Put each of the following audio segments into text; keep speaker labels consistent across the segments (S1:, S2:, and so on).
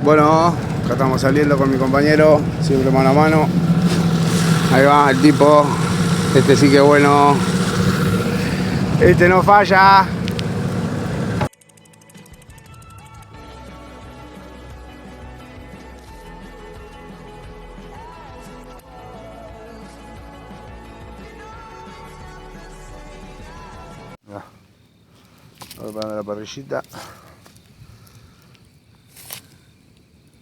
S1: Bueno, acá estamos saliendo con mi compañero, siempre mano a mano. Ahí va el tipo. Este sí que bueno. Este no falla. Ya. Vamos preparando la parrillita.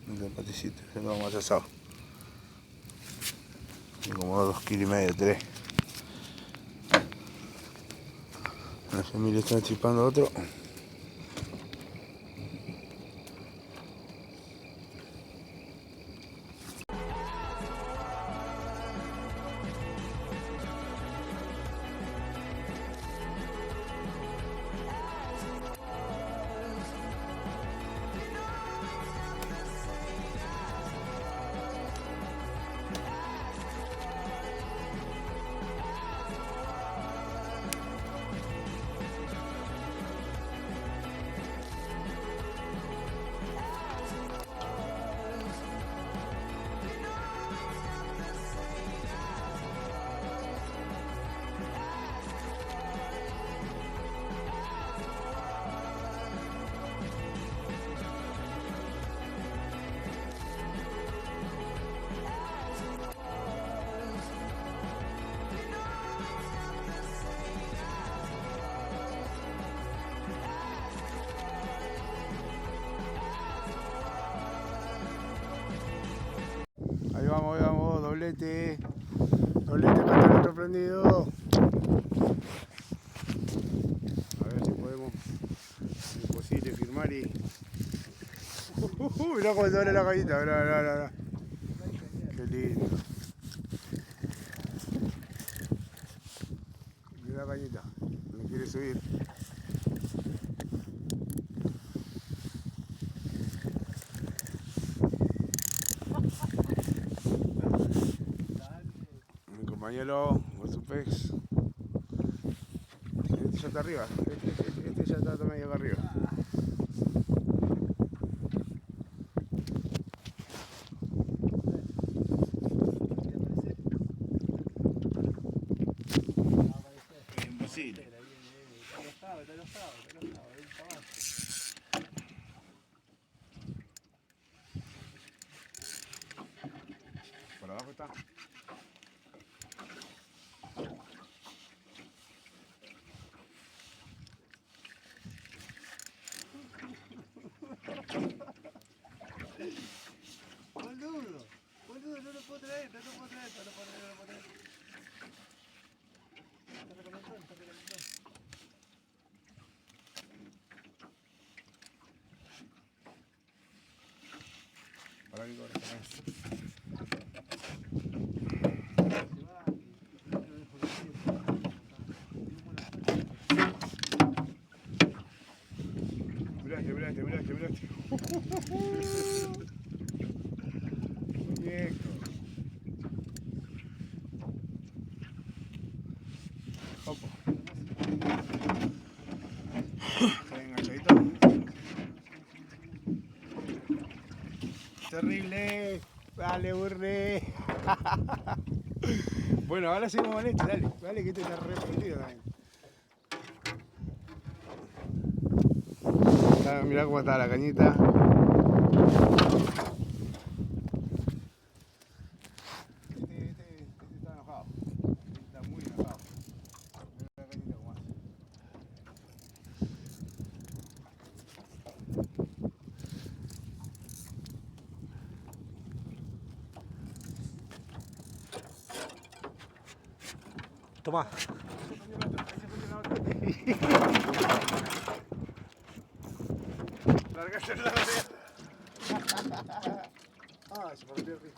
S1: El paticito, lo vamos a asado. Como 2,5 kilos, 3. La familia está chipando otro. Ahí vamos, doblete. Doblete, acá está el otro prendido. A ver si podemos, si es posible, firmar y... mirá cómo se abre la cañita, mirá. Qué lindo. Mirá la cañita, me quiere subir. Mi compañero, con su pez. Este ya está arriba, este ya está medio acá arriba. Imposible. Por abajo está. Boludo, no lo puedo traer, no lo puedo traer. Está recalentado. Para que corre, Miraste. Muñeco. Opa. ¿Está enganchadito? Terrible. Dale, burre. Bueno, ahora seguimos con este, dale que este está re prendido también. Mirá cómo está la cañita. Este está enojado. Está muy enojado. Mirá la cañita como hace.
S2: Tomá.
S1: Largaste la botella.
S2: Ah, se me rompió el río.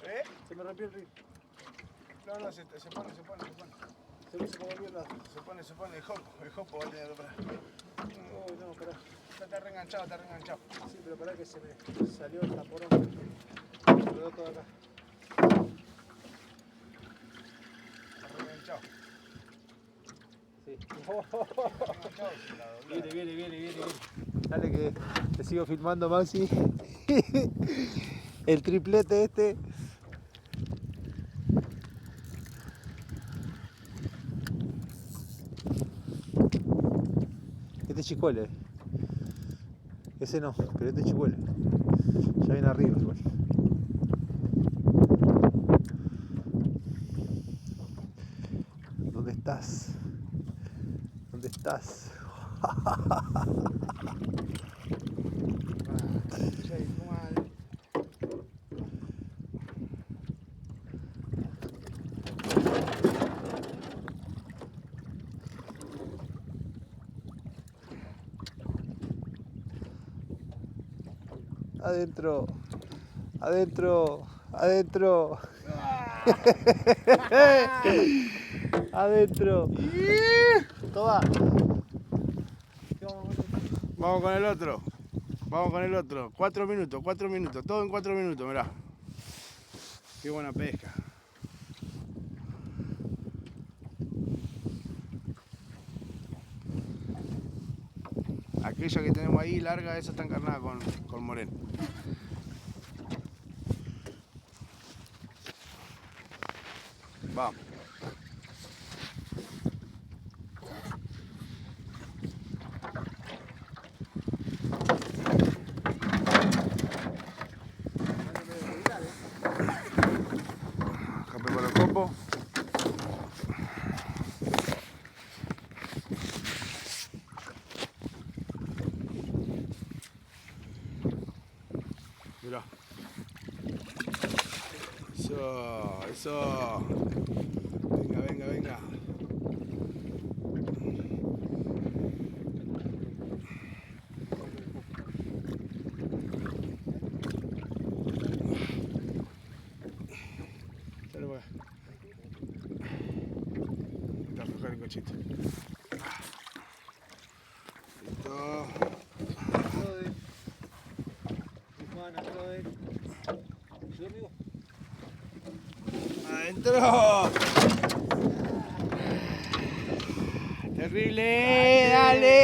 S1: ¿Eh?
S2: Se me rompió el río.
S1: No, se pone.
S2: Se me hizo como bien la...
S1: Se pone el hopo va a tener que parar.
S2: Oh, no, pará.
S1: Está reenganchado.
S2: Sí, pero pará que se me salió el taporón. Me quedó todo acá.
S1: Está reenganchado.
S2: Sí.
S1: Reenganchado,
S2: Viene. Dale que te sigo filmando, Maxi. El triplete este. Este chicuele. Ese no, pero este chicuele. Ya viene arriba igual. ¿Dónde estás? ¿Dónde estás? Adentro, adentro, adentro. Adentro. Toma.
S1: Vamos con el otro. Vamos con el otro. 4 minutos, 4 minutos. Todo en 4 minutos, mirá. Qué buena pesca. Aquella que tenemos ahí larga, esa está encarnada con moreno. Vamos. Escape por el copo. Mirá. Eso, eso. Venga, venga, venga. Sale por acá. Está aflojar el cochito. Listo. Adentro. Terrible, dale.